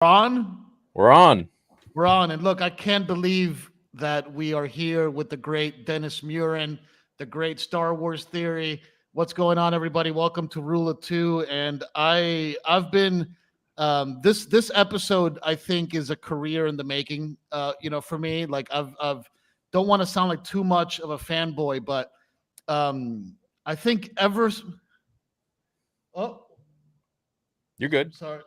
On? We're on. We're on. And look, I can't believe that we are here with the great Dennis Muren, the great Star Wars theory. What's going on, everybody? Welcome to Rule of Two. And I've been this episode, I think, is a career in the making. For me, like I've don't want to sound like too much of a fanboy, but I think ever. Oh, You're good. Sorry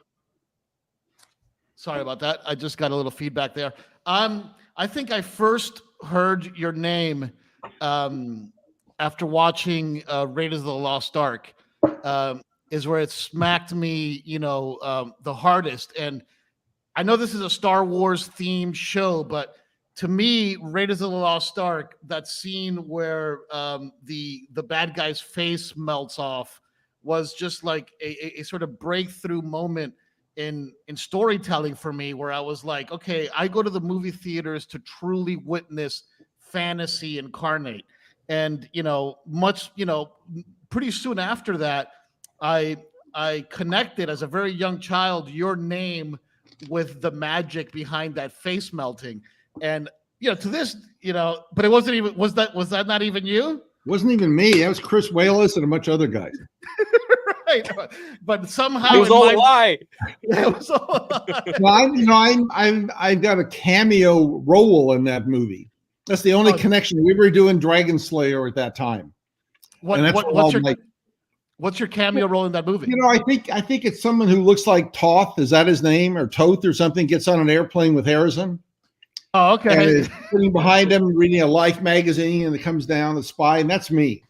about that. I just got a little feedback there. I think I first heard your name after watching Raiders of the Lost Ark. Is where it smacked me, the hardest. And I know this is a Star Wars themed show, but to me, Raiders of the Lost Ark, that scene where the bad guy's face melts off, was just like a sort of breakthrough moment in storytelling for me, where I was like, okay, I go to the movie theaters to truly witness fantasy incarnate. And pretty soon after that, I connected as a very young child your name with the magic behind that face melting. And to this, but it wasn't even, was that not even you? Wasn't even me. That was Chris Wallace and a bunch of other guys. Right, but somehow it was all a lie. It was all a lie. Well, I've got a cameo role in that movie. That's the only connection. We were doing Dragon Slayer at that time. What's your cameo role in that movie? I think it's someone who looks like Toth. Is that his name, or Toth or something? Gets on an airplane with Harrison. Oh, okay. And is sitting behind him reading a Life magazine, and it comes down the spy, and that's me.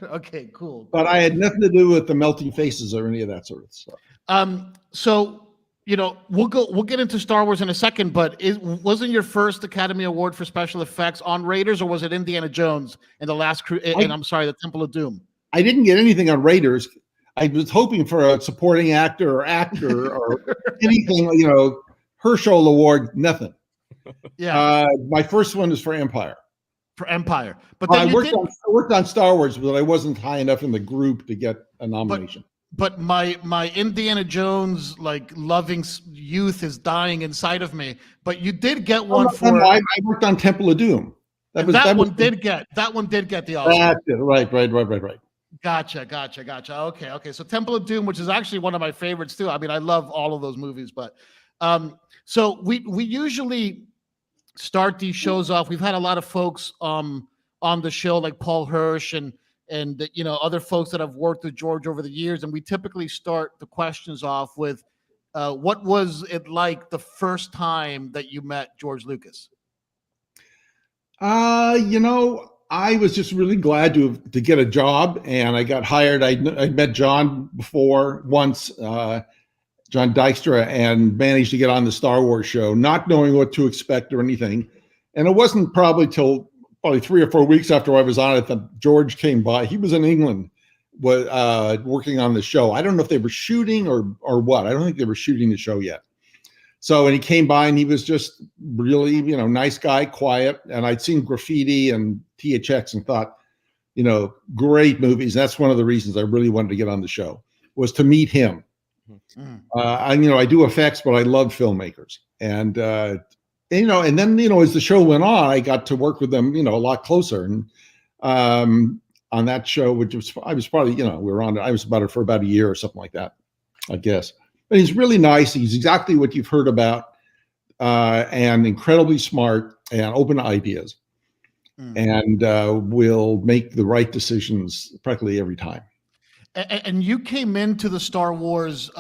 Okay, cool. But I had nothing to do with the melting faces or any of that sort of stuff. So we'll get into Star Wars in a second, but wasn't your first Academy Award for special effects on Raiders, or was it Indiana Jones and the Last the Temple of Doom? I didn't get anything on Raiders. I was hoping for a supporting actor or anything, Herschel Award, nothing. Yeah. My first one is for Empire. For Empire. But then I worked on Star Wars, but I wasn't high enough in the group to get a nomination. But my Indiana Jones loving youth is dying inside of me. But you did get one for. I worked on Temple of Doom. That one did get the Oscar. Right. Gotcha. Okay. So Temple of Doom, which is actually one of my favorites too. I mean, I love all of those movies, but so we usually start these shows off. We've had a lot of folks on the show, like Paul Hirsch and other folks that have worked with George over the years, and we typically start the questions off with what was it like the first time that you met George Lucas? I was just really glad to get a job, and I got hired. I met John before once, John Dykstra, and managed to get on the Star Wars show, not knowing what to expect or anything. And it wasn't probably 3 or 4 weeks after I was on it that George came by. He was in England, working on the show. I don't know if they were shooting or what. I don't think they were shooting the show yet. So, and he came by, and he was just really, nice guy, quiet. And I'd seen Graffiti and THX and thought, great movies. That's one of the reasons I really wanted to get on the show, was to meet him. I do effects, but I love filmmakers. And then, as the show went on, I got to work with them, a lot closer. And on that show, I was probably, we were on it. I was about it for about a year or something like that, I guess. But he's really nice. He's exactly what you've heard about, and incredibly smart and open to ideas, and will make the right decisions practically every time. And you came into the Star Wars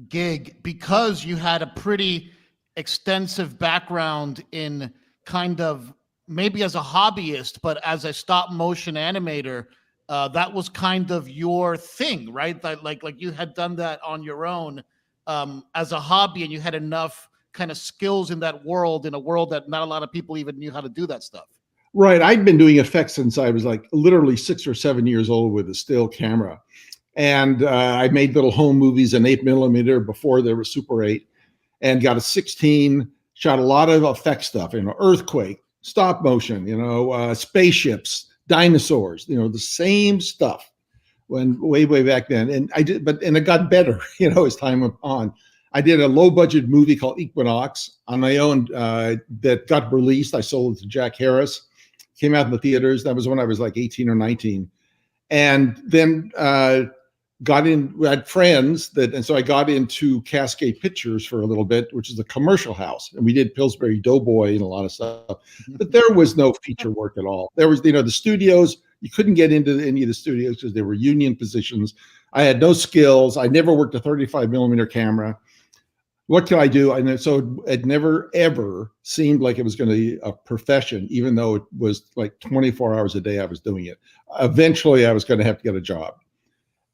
gig because you had a pretty extensive background in kind of, maybe as a hobbyist, but as a stop motion animator. That was kind of your thing, right? That like you had done that on your own as a hobby, and you had enough kind of skills in that world, in a world that not a lot of people even knew how to do that stuff. Right. I'd been doing effects since I was literally 6 or 7 years old with a still camera. And I made little home movies in 8mm before there was Super 8, and got a 16, shot a lot of effect stuff, earthquake, stop motion, spaceships, dinosaurs, the same stuff when way back then. And I did, and it got better, as time went on. I did a low budget movie called Equinox on my own that got released. I sold it to Jack Harris. Came out in the theaters. That was when I was like 18 or 19. And then got in, we had friends and so I got into Cascade Pictures for a little bit, which is a commercial house. And we did Pillsbury Doughboy and a lot of stuff. But there was no feature work at all. There was, the studios, you couldn't get into any of the studios because they were union positions. I had no skills. I never worked a 35 millimeter camera. What can I do? And so it never, ever seemed like it was going to be a profession, even though it was like 24 hours a day I was doing it. Eventually, I was going to have to get a job.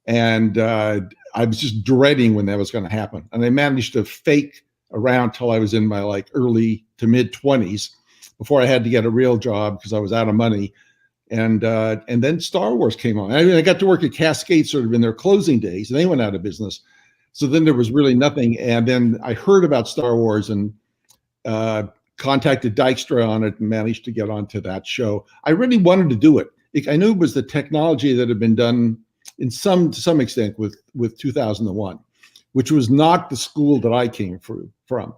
And I was just dreading when that was going to happen. And I managed to fake around till I was in my like early to mid 20s before I had to get a real job because I was out of money. And then Star Wars came on. I got to work at Cascade sort of in their closing days, and they went out of business. So then there was really nothing. And then I heard about Star Wars and contacted Dykstra on it and managed to get onto that show. I really wanted to do it. I knew it was the technology that had been done to some extent with 2001, which was not the school that I came from.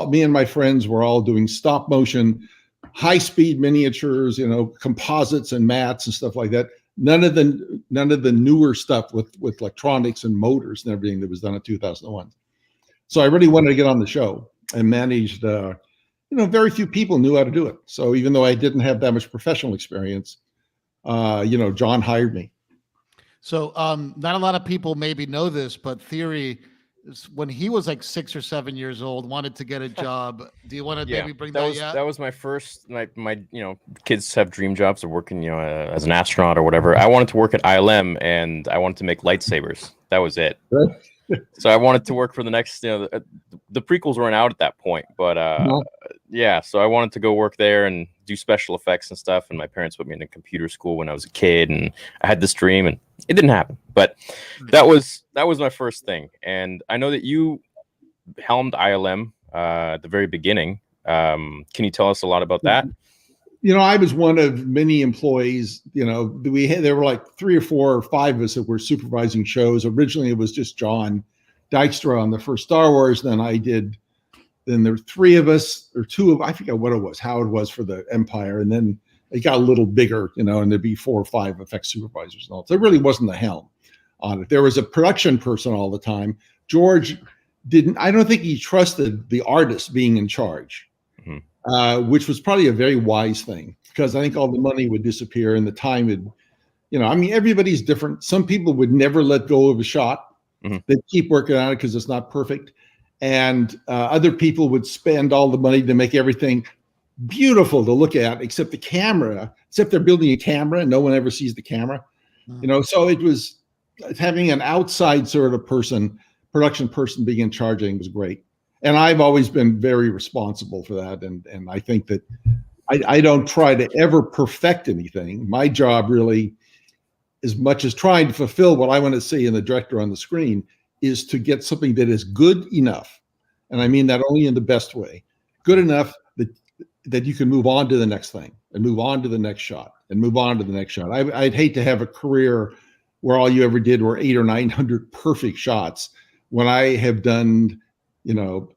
Me and my friends were all doing stop motion, high-speed miniatures, composites and mats and stuff like that. None of the newer stuff with electronics and motors and everything that was done in 2001. So I really wanted to get on the show and managed. Very few people knew how to do it. So even though I didn't have that much professional experience, John hired me. So not a lot of people maybe know this, but Theory, when he was like 6 or 7 years old, wanted to get a job. Do you want to maybe bring that up? That was my first, my kids have dream jobs of working, as an astronaut or whatever. I wanted to work at ILM and I wanted to make lightsabers. That was it. So I wanted to work for the next, the prequels weren't out at that point, but so I wanted to go work there and do special effects and stuff. And my parents put me in a computer school when I was a kid, and I had this dream, and it didn't happen. But that was my first thing. And I know that you helmed ILM at the very beginning. Can you tell us a lot about that? I was one of many employees. There were like 3 or 4 or 5 of us that were supervising shows. Originally, it was just John Dykstra on the first Star Wars. Then I did. Then there were 3 of us or 2 of, I forget what it was, how it was for the Empire. And then it got a little bigger, and there'd be 4 or 5 effects supervisors and all. So it really wasn't the helm on it. There was a production person all the time. George I don't think he trusted the artist being in charge. Which was probably a very wise thing, because I think all the money would disappear and the time would, everybody's different. Some people would never let go of a shot. They'd keep working on it because it's not perfect. And other people would spend all the money to make everything beautiful to look at, except the camera, except they're building a camera and no one ever sees the camera. So it was having an outside sort of production person being in charge, I think was great. And I've always been very responsible for that. And I think that I don't try to ever perfect anything. My job really, as much as trying to fulfill what I want to see in the director on the screen, is to get something that is good enough. And I mean that only in the best way. Good enough that you can move on to the next thing and move on to the next shot and move on to the next shot. I'd hate to have a career where all you ever did were 800 or 900 perfect shots when I have done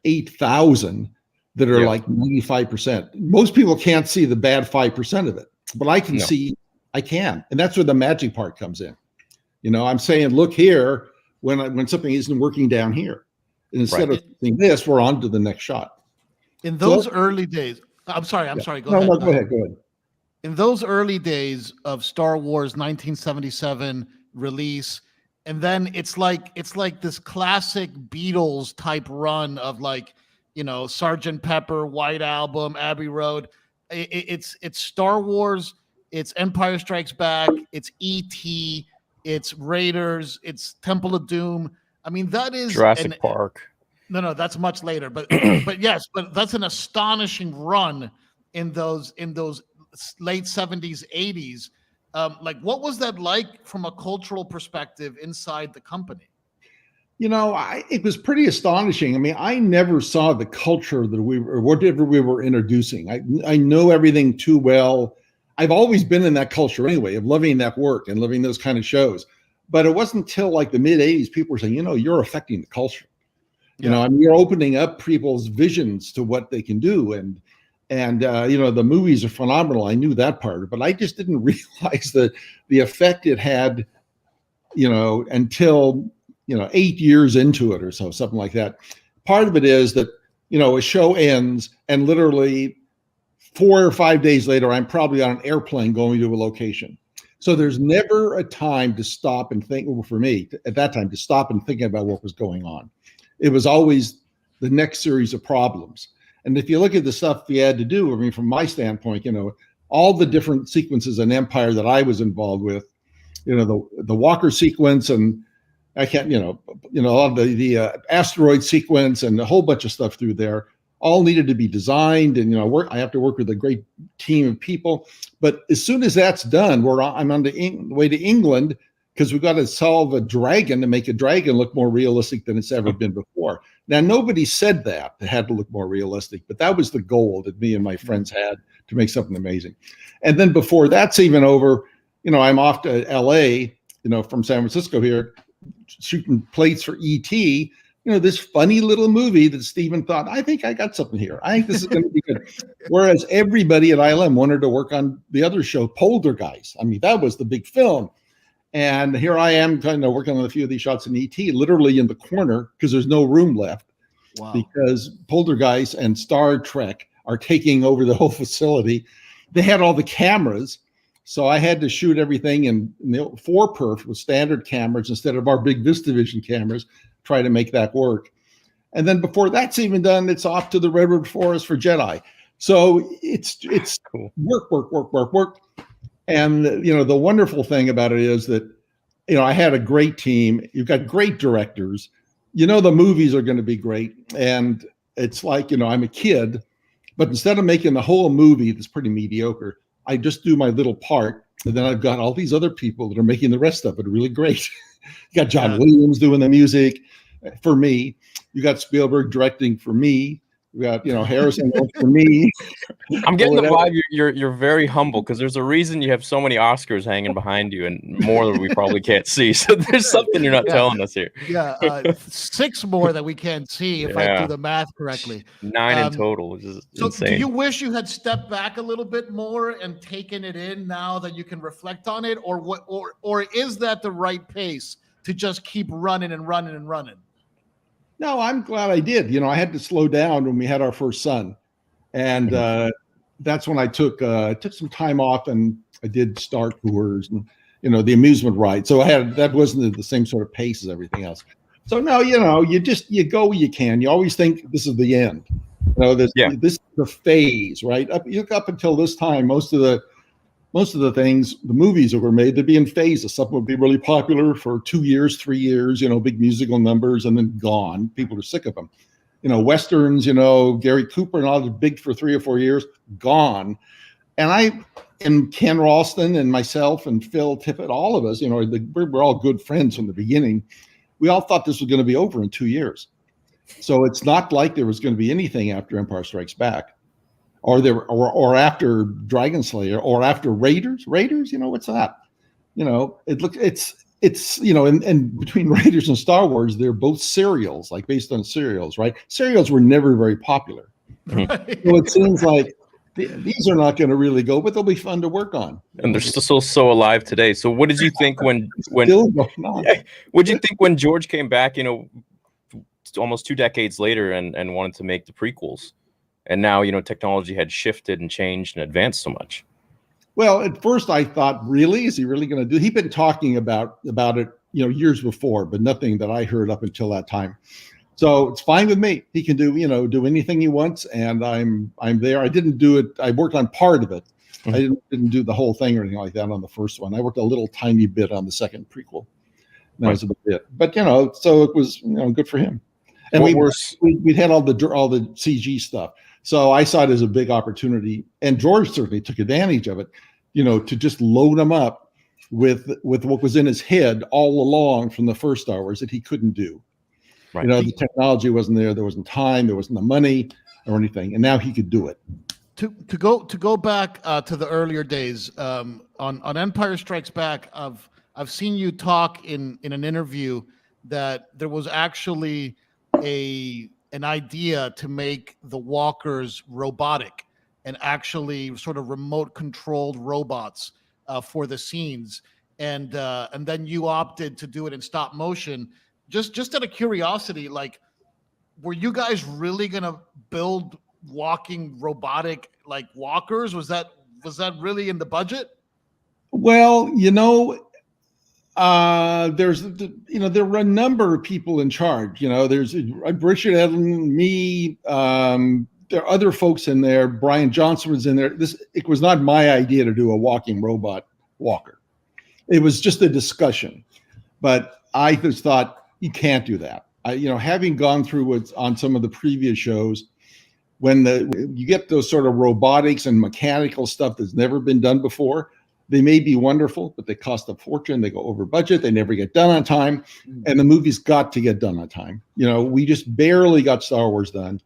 8,000 that are like 95%. Most people can't see the bad 5% of it, but I can see, I can. And that's where the magic part comes in. I'm saying, look here, when something isn't working down here. And instead of seeing this, we're on to the next shot. In those early days, I'm sorry. Go ahead. No, go ahead. In those early days of Star Wars 1977 release, and then it's like this classic Beatles type run of Sgt. Pepper, White Album, Abbey Road. It's Star Wars, it's Empire Strikes Back, it's E.T., it's Raiders, it's Temple of Doom. I mean, that is Jurassic Park. No, that's much later. But yes, but that's an astonishing run in those late 70s, 80s. What was that like from a cultural perspective inside the company? It was pretty astonishing. I mean, I never saw the culture that whatever we were introducing. I know everything too well. I've always been in that culture anyway, of loving that work and loving those kind of shows. But it wasn't until like the mid 80s, people were saying, you're affecting the culture. You know, I mean, you're opening up people's visions to what they can do, and you know, the movies are phenomenal. I knew that part, but I just didn't realize the effect it had, you know, until, you know, 8 years into it or so, something like that. Part of it is that, you know, a show ends and literally 4 or 5 days later, I'm probably on an airplane going to a location. So there's never a time to stop and think, well, for me at that time, to stop and think about what was going on. It was always the next series of problems. And if you look at the stuff we had to do, I mean, from my standpoint, you know, all the different sequences in Empire that I was involved with, you know, the Walker sequence, and I can't, you know, all the asteroid sequence and a whole bunch of stuff through there, all needed to be designed. And, you know, I have to work with a great team of people. But as soon as that's done, I'm on the way to England, because we've got to solve a dragon to make a dragon look more realistic than it's ever been before. Now, nobody said that it had to look more realistic, but that was the goal that me and my friends had, to make something amazing. And then before that's even over, you know, I'm off to LA, you know, from San Francisco here, shooting plates for E.T., you know, this funny little movie that Steven thought, I think I got something here. I think this is going to be good. Whereas everybody at ILM wanted to work on the other show, Poltergeist. I mean, that was the big film. And here I am kind of working on a few of these shots in ET, literally in the corner, because there's no room left. Wow. Because Poltergeist and Star Trek are taking over the whole facility. They had all the cameras, so I had to shoot everything in 4-perf with standard cameras instead of our big VistaVision cameras, try to make that work. And then before that's even done, it's off to the Redwood Forest for Jedi. So it's cool. work. And, you know, the wonderful thing about it is that, you know, I had a great team. You've got great directors. You know, the movies are going to be great. And it's like, you know, I'm a kid, but instead of making the whole movie that's pretty mediocre, I just do my little part. And then I've got all these other people that are making the rest of it really great. You got John Williams doing the music for me. You got Spielberg directing for me. We got, you know, Harrison for me. I'm getting the vibe you're very humble, because there's a reason you have so many Oscars hanging behind you, and more that we probably can't see. So there's something you're not telling us here. 6 more that we can't see if I do the math correctly. 9 in total, which is insane. Do you wish you had stepped back a little bit more and taken it in now that you can reflect on it, or what, or is that the right pace to just keep running and running and running? No, I'm glad I did. You know, I had to slow down when we had our first son, and that's when I took some time off, and I did Star Tours and, you know, the amusement ride. So that wasn't the same sort of pace as everything else. So no, you know, you go where you can. You always think this is the end. You know, this is the phase, right? Up until this time, most of the things, the movies that were made, they'd be in phases. Something would be really popular for 2 years, 3 years, you know, big musical numbers, and then gone. People are sick of them. You know, Westerns, you know, Gary Cooper and all, big for 3 or 4 years, gone. And Ken Ralston and myself and Phil Tippett, all of us, you know, we're all good friends from the beginning. We all thought this was going to be over in 2 years. So it's not like there was going to be anything after Empire Strikes Back. Or after Dragon Slayer, or after Raiders. You know, what's that? You know, it's you know, and between Raiders and Star Wars, they're both serials, like based on serials, right? Serials were never very popular. Right. So it seems like these are not going to really go, but they'll be fun to work on. And they're still so alive today. So what did you think when still going on? What did you think when George came back, you know, almost 2 decades later, and wanted to make the prequels? And now, you know, technology had shifted and changed and advanced so much. Well, at first I thought, really, is he really going to do? He'd been talking about it, you know, years before, but nothing that I heard up until that time. So it's fine with me. He can do anything he wants, and I'm there. I didn't do it. I worked on part of it. I didn't do the whole thing or anything like that on the first one. I worked a little tiny bit on the second prequel. That was a bit, but you know, so it was, you know, good for him. And we had all the CG stuff. So I saw it as a big opportunity, and George certainly took advantage of it, you know, to just load him up with what was in his head all along from the first Star Wars that he couldn't do. Right. You know, the technology wasn't there. There wasn't time. There wasn't the money or anything. And now he could do it. To go back to the earlier days on Empire Strikes Back, I've seen you talk in an interview that there was actually an idea to make the walkers robotic and actually sort of remote controlled robots for the scenes, and then you opted to do it in stop motion. Just out of curiosity, like, were you guys really gonna build walking robotic like walkers? Was that really in the budget? Well, there were a number of people in charge. There's Richard Edlund, me. There are other folks in there. Brian Johnson was in there. It was not my idea to do a walking robot walker. It was just a discussion, but I just thought you can't do that. Having gone through what's on some of the previous shows, when you get those sort of robotics and mechanical stuff that's never been done before, they may be wonderful, but they cost a fortune. They go over budget. They never get done on time. And the movie's got to get done on time. We just barely got Star Wars done.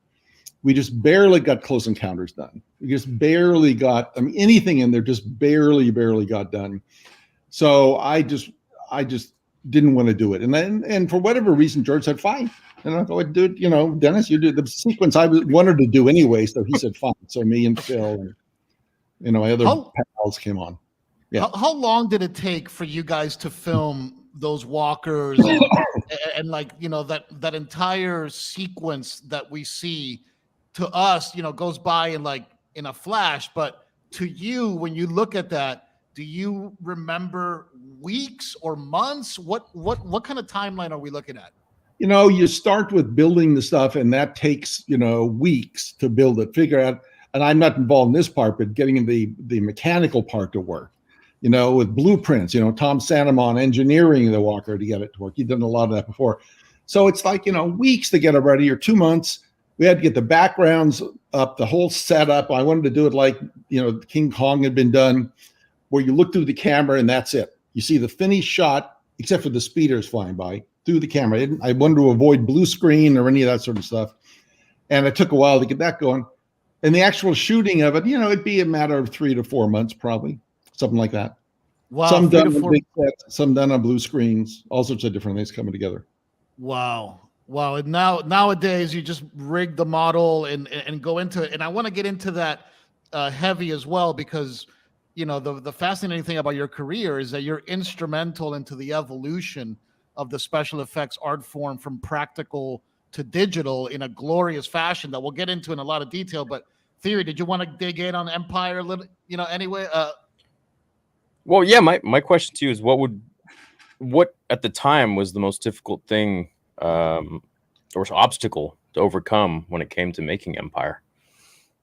We just barely got Close Encounters done. We just barely got, anything in there just barely got done. So I just didn't want to do it. And for whatever reason, George said, fine. And I'll go, dude, Dennis, you do the sequence I wanted to do anyway. So he said, fine. So me and Phil and, my other pals came on. Yeah. How long did it take for you guys to film those walkers and like, that entire sequence that we see to us, goes by in a flash, but to you, when you look at that, do you remember weeks or months? What kind of timeline are we looking at? You start with building the stuff, and that takes, weeks to build it, figure out, and I'm not involved in this part, but getting the mechanical part to work, with blueprints, Tom Santamon engineering the walker to get it to work. He'd done a lot of that before. So it's like, weeks to get it ready, or 2 months. We had to get the backgrounds up, the whole setup. I wanted to do it like, King Kong had been done, where you look through the camera and that's it. You see the finished shot, except for the speeders flying by, through the camera. I wanted to avoid blue screen or any of that sort of stuff. And it took a while to get that going. And the actual shooting of it, it'd be a matter of 3 to 4 months, probably, something like that. Wow. Some done on big sets, some done on blue screens, all sorts of different things coming together. Wow. And nowadays you just rig the model and go into it. And I want to get into that heavy as well, because the fascinating thing about your career is that you're instrumental into the evolution of the special effects art form from practical to digital in a glorious fashion that we'll get into in a lot of detail. But Theory, did you want to dig in on Empire a little, anyway? Well, yeah, my question to you is what at the time was the most difficult thing or obstacle to overcome when it came to making Empire?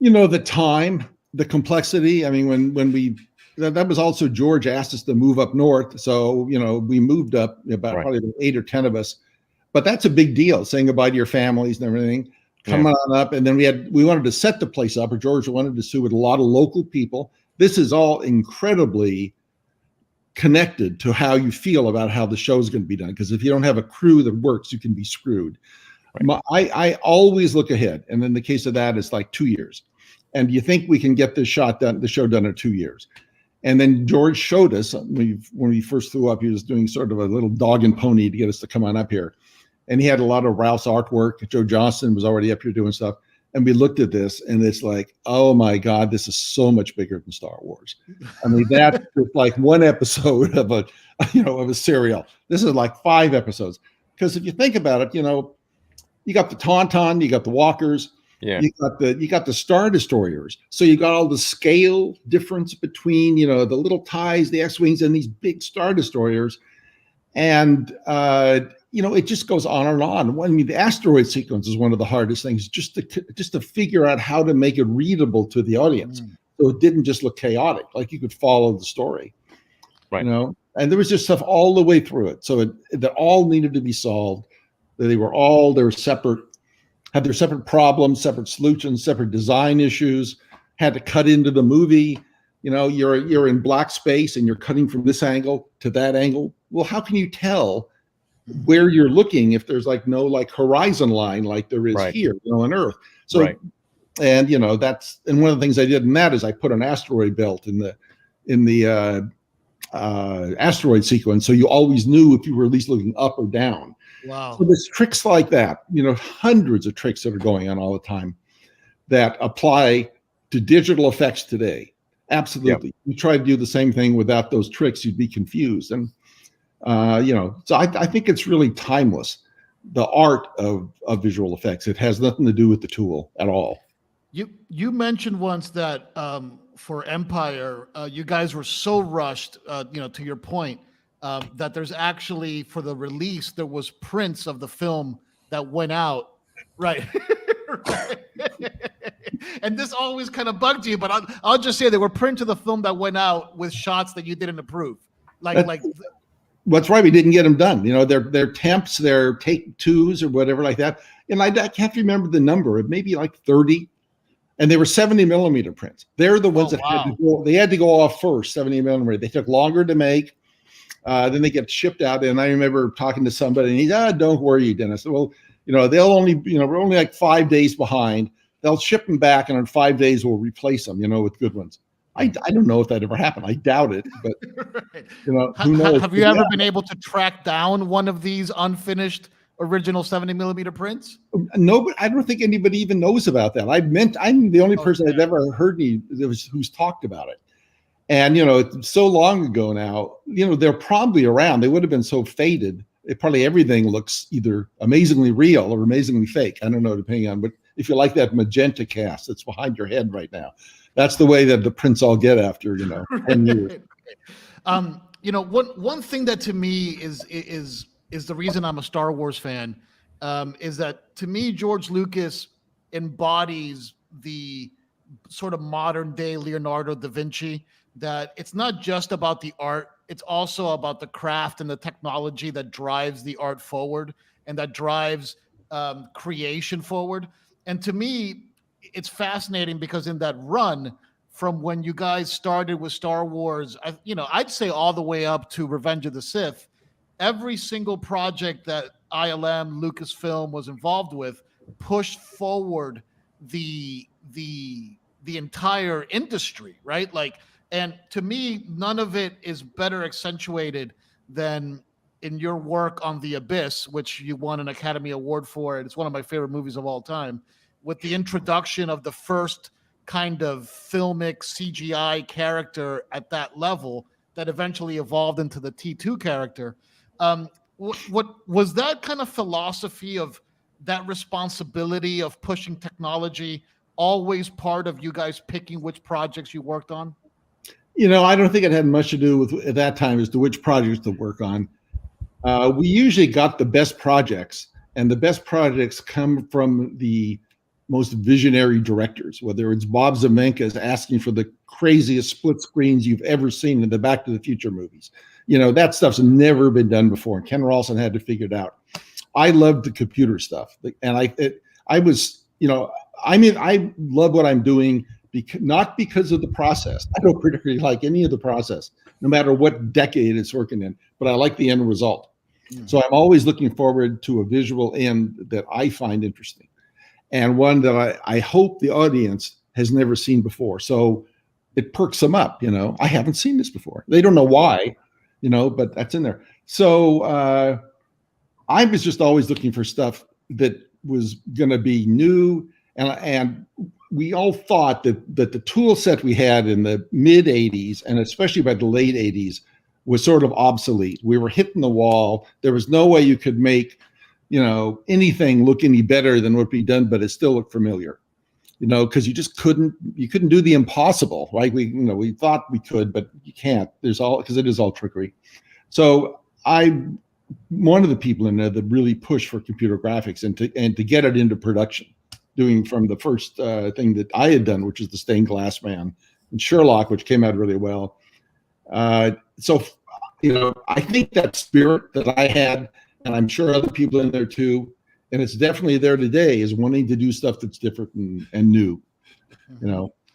The time, the complexity. I mean, when that was also George asked us to move up north. So, we moved up probably 8 or 10 of us, but that's a big deal, saying goodbye to your families and everything, coming on up. And then we wanted to set the place up, or George wanted to sue with a lot of local people. This is all incredibly connected to how you feel about how the show is going to be done. Because if you don't have a crew that works, you can be screwed. Right. I always look ahead. And in the case of that, it's like 2 years. And you think we can get the show done in 2 years. And then George showed us when we first flew up, he was doing sort of a little dog and pony to get us to come on up here. And he had a lot of Ralph's artwork. Joe Johnston was already up here doing stuff. And we looked at this and it's like, oh my God, this is so much bigger than Star Wars. I mean, that's like one episode of a serial. This is like 5 episodes. Because if you think about it, you got the Tauntaun, you got the walkers, you got the Star Destroyers. So you got all the scale difference between, the little TIEs, the X-Wings, and these big Star Destroyers. And, it just goes on and on. I mean, the asteroid sequence is one of the hardest things, just to figure out how to make it readable to the audience. So it didn't just look chaotic, like you could follow the story, right? And there was just stuff all the way through it. So that all needed to be solved. They were separate, had their separate problems, separate solutions, separate design issues, had to cut into the movie. You're in black space and you're cutting from this angle to that angle. Well, how can you tell where you're looking if there's no horizon line like there is here, on Earth? So, and that's, and one of the things I did in that is I put an asteroid belt in the asteroid sequence, so you always knew if you were at least looking up or down. Wow. So there's tricks like that, hundreds of tricks that are going on all the time that apply to digital effects today. Absolutely. Yep. You try to do the same thing without those tricks, you'd be confused. And, so I think it's really timeless, the art of visual effects. It has nothing to do with the tool at all. You mentioned once that for Empire, you guys were so rushed, to your point, that there's actually, for the release, there was prints of the film that went out. Right. Right. And this always kind of bugged you, but I'll just say there were prints of the film that went out with shots that you didn't approve. That's right. We didn't get them done. They're temps, they're take twos or whatever like that. And I can't remember the number. It may be like 30. And they were 70 millimeter prints. They're the ones they had to go off first, 70 millimeter. They took longer to make. Then they get shipped out. And I remember talking to somebody and he's, don't worry, Dennis. Well, they'll only, we're only like 5 days behind. They'll ship them back, and in 5 days we'll replace them, with good ones. I don't know if that ever happened. I doubt it, but right. Who knows? Have you ever been able to track down one of these unfinished original 70 millimeter prints? No, but I don't think anybody even knows about that. I'm the only person I've ever heard who's talked about it. And it's so long ago now. They're probably around. They would have been so faded. Probably everything looks either amazingly real or amazingly fake. I don't know, depending on. But if you like that magenta cast that's behind your head right now, that's the way that the prints all get after 10 years. One thing that to me is the reason I'm a Star Wars fan, is that to me George Lucas embodies the sort of modern day Leonardo da Vinci. That it's not just about the art, it's also about the craft and the technology that drives the art forward and that drives creation forward. And to me, it's fascinating because in that run from when you guys started with Star Wars, I'd say all the way up to Revenge of the Sith, every single project that ILM, Lucasfilm was involved with pushed forward the entire industry, right? And to me, none of it is better accentuated than in your work on The Abyss, which you won an Academy Award for. It's one of my favorite movies of all time, with the introduction of the first kind of filmic CGI character at that level that eventually evolved into the T2 character. What was that kind of philosophy of that responsibility of pushing technology always part of you guys picking which projects you worked on? I don't think it had much to do with at that time as to which projects to work on. We usually got the best projects, and the best projects come from the most visionary directors, whether it's Bob Zemeckis asking for the craziest split screens you've ever seen in the Back to the Future movies. That stuff's never been done before. And Ken Rawson had to figure it out. I loved the computer stuff. And I love what I'm doing, not because of the process. I don't particularly like any of the process, no matter what decade it's working in, but I like the end result. So I'm always looking forward to a visual end that I find interesting, and one that I hope the audience has never seen before. So it perks them up. I haven't seen this before. They don't know why, but that's in there. So I was just always looking for stuff that was going to be new, and we all thought that the tool set we had in the mid 80s, and especially by the late 80s, was sort of obsolete. We were hitting the wall. There was no way you could make, anything look any better than what we'd done, but it still looked familiar, because you just couldn't do the impossible, right? We thought we could, but you can't. Because it is all trickery. So I'm one of the people in there that really pushed for computer graphics and to get it into production, doing from the first thing that I had done, which is the Stained Glass Man, and Sherlock, which came out really well. So I think that spirit that I had, and I'm sure other people in there too, and it's definitely there today, is wanting to do stuff that's different and new.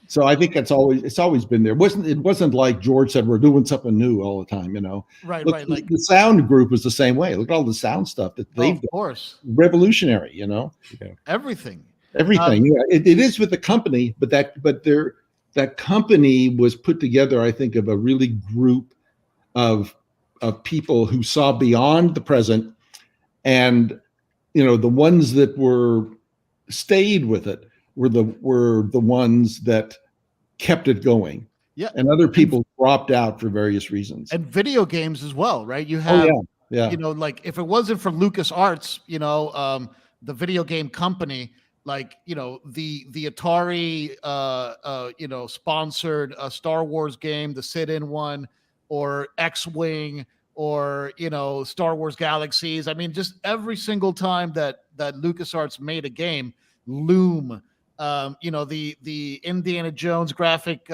So I think it's always been there. It wasn't like George said, we're doing something new all the time. Right. Look, right. The sound group was the same way. Look at all the sound stuff that they've done. Of course, revolutionary. Everything. It is with the company, but that company was put together, I think, of a really group of people who saw beyond the present, and the ones that stayed with it were the ones that kept it going. Yeah. And other people dropped out for various reasons. And video games as well, right? You have, yeah. Like if it wasn't for LucasArts, the video game company, like, the Atari, sponsored Star Wars game, the sit-in one, or X-Wing, or, Star Wars Galaxies. I mean, just every single time that LucasArts made a game, Loom, the Indiana Jones graphic,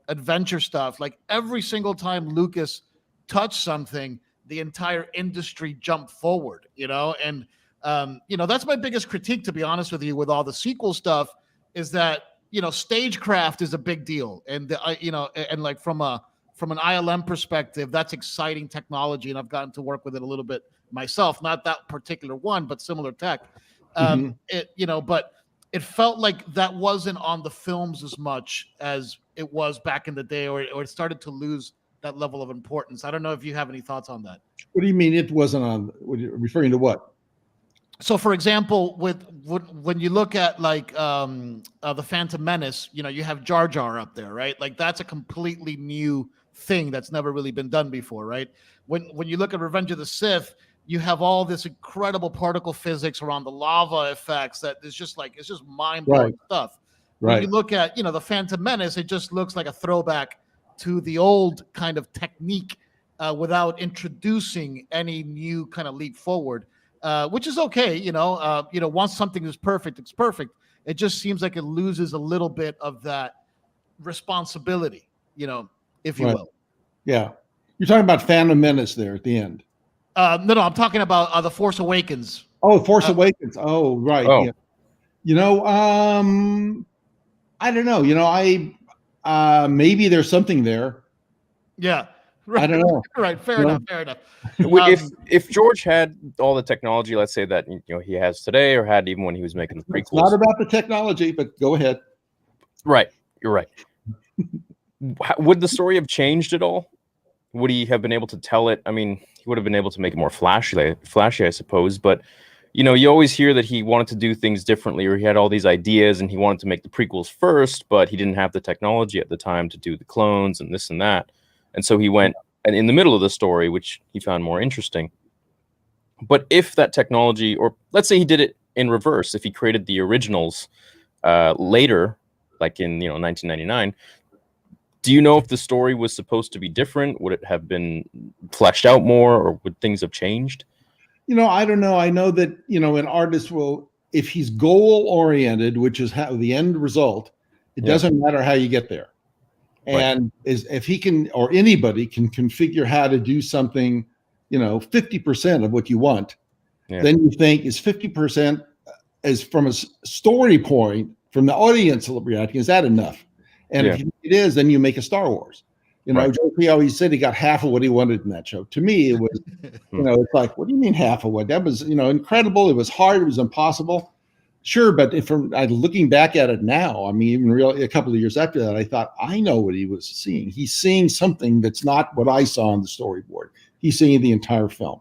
adventure stuff, like every single time Lucas touched something, the entire industry jumped forward, and that's my biggest critique, to be honest with you, with all the sequel stuff, is that stagecraft is a big deal, and and like from an ILM perspective, that's exciting technology, and I've gotten to work with it a little bit myself, not that particular one, but similar tech. But it felt like that wasn't on the films as much as it was back in the day, or it started to lose that level of importance. I don't know if you have any thoughts on that. What do you mean it wasn't on? Referring to what? So, for example, when you look at like the Phantom Menace, you have Jar Jar up there, right? Like that's a completely new thing that's never really been done before, right? When you look at Revenge of the Sith, you have all this incredible particle physics around the lava effects that is just like, it's just mind-blowing stuff. When you look at, the Phantom Menace, it just looks like a throwback to the old kind of technique without introducing any new kind of leap forward, which is okay. Once something is perfect, it's perfect. It just seems like it loses a little bit of that responsibility, if you will. Yeah. You're talking about Phantom Menace there at the end. No, I'm talking about The Force Awakens. Oh, Force Awakens. Oh, right. Oh. Yeah. I don't know. Maybe there's something there. Yeah. Right. I don't know. Right. Fair enough. If George had all the technology, let's say that he has today, or had even when he was making the prequels. It's not about the technology, but go ahead. Right. You're right. Would the story have changed at all? Would he have been able to tell it? I mean, he would have been able to make it more flashy, I suppose. But, you always hear that he wanted to do things differently, or he had all these ideas and he wanted to make the prequels first, but he didn't have the technology at the time to do the clones and this and that. And so he went and in the middle of the story, which he found more interesting. But if that technology, or let's say he did it in reverse, if he created the originals later, like in 1999, do you know if the story was supposed to be different? Would it have been fleshed out more, or would things have changed? I don't know. I know that, an artist will, if he's goal oriented, which is how the end result, it doesn't matter how you get there. And if he can, or anybody can configure how to do something, 50% of what you want, then you think is 50% as from a story point, from the audience reacting, is that enough? And if it is, then you make a Star Wars. He always said he got half of what he wanted in that show. To me, it was, it's like, what do you mean half of what? That was, incredible. It was hard. It was impossible. Sure, but looking back at it now, I mean, even really a couple of years after that, I thought, I know what he was seeing. He's seeing something that's not what I saw on the storyboard. He's seeing the entire film.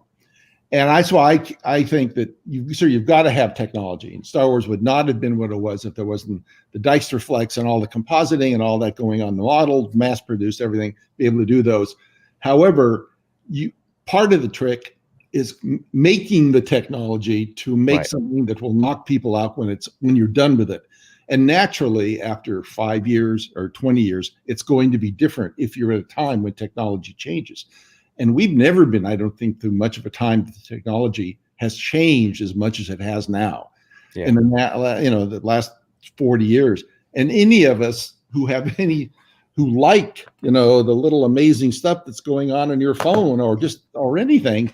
And that's why I think that you've got to have technology. And Star Wars would not have been what it was if there wasn't the Dijkstra Flex and all the compositing and all that going on, the model, mass-produced, everything, be able to do those. However, part of the trick is making the technology to make something that will knock people out when you're done with it. And naturally, after 5 years or 20 years, it's going to be different if you're at a time when technology changes. And we've never been, I don't think, through much of a time that the technology has changed as much as it has now. Yeah. And then the last 40 years. And any of us who like, the little amazing stuff that's going on your phone or anything,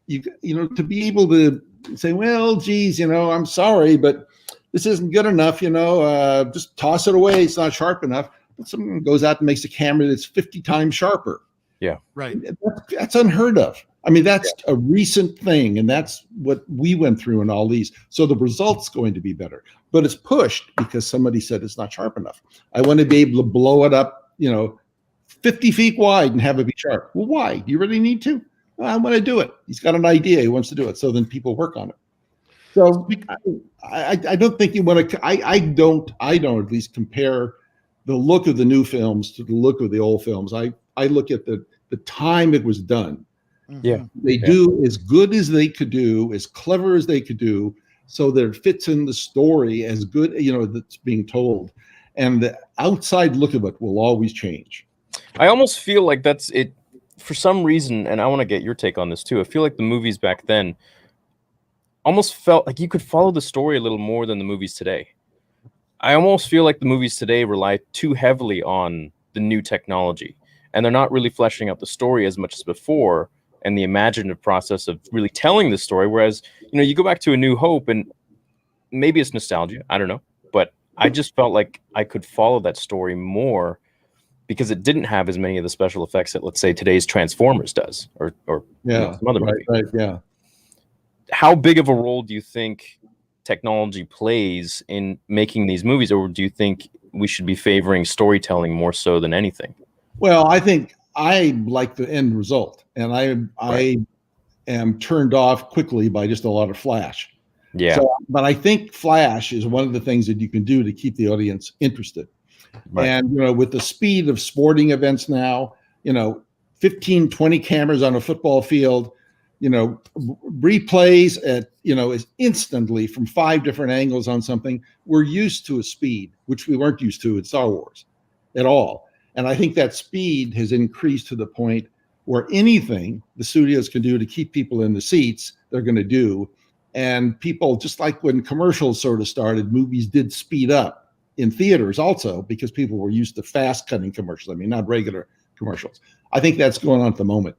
to be able to say, well, geez, I'm sorry, but this isn't good enough, just toss it away. It's not sharp enough. But someone goes out and makes a camera that's 50 times sharper. Yeah. Right. That's unheard of. I mean, that's a recent thing, and that's what we went through in all these. So the result's going to be better, but it's pushed because somebody said it's not sharp enough. I want to be able to blow it up, 50 feet wide and have it be sharp. Well, why? Do you really need to? Well, I want to do it. He's got an idea. He wants to do it. So then people work on it. So I don't think you want to. I don't at least compare the look of the new films to the look of the old films. I look at the time it was done. Yeah, they do as good as they could do, as clever as they could do, so that it fits in the story as good, that's being told. And the outside look of it will always change. I almost feel like that's it for some reason, and I want to get your take on this too. I feel like the movies back then almost felt like you could follow the story a little more than the movies today. I almost feel like the movies today rely too heavily on the new technology, and they're not really fleshing out the story as much as before, and the imaginative process of really telling the story. Whereas, you go back to A New Hope, and maybe it's nostalgia, I don't know, but I just felt like I could follow that story more because it didn't have as many of the special effects that, let's say, today's Transformers does, or some other movie. Right, yeah. How big of a role do you think technology plays in making these movies, or do you think we should be favoring storytelling more so than anything? Well, I think I like the end result, and I am turned off quickly by just a lot of flash. Yeah. So, but I think flash is one of the things that you can do to keep the audience interested. Right. And with the speed of sporting events now, 15, 20 cameras on a football field, replays at is instantly from 5 different angles on something. We're used to a speed which we weren't used to in Star Wars at all. And I think that speed has increased to the point where anything the studios can do to keep people in the seats, they're going to do. And people, just like when commercials sort of started, movies did speed up in theaters also because people were used to fast cutting commercials. I mean, not regular commercials. I think that's going on at the moment.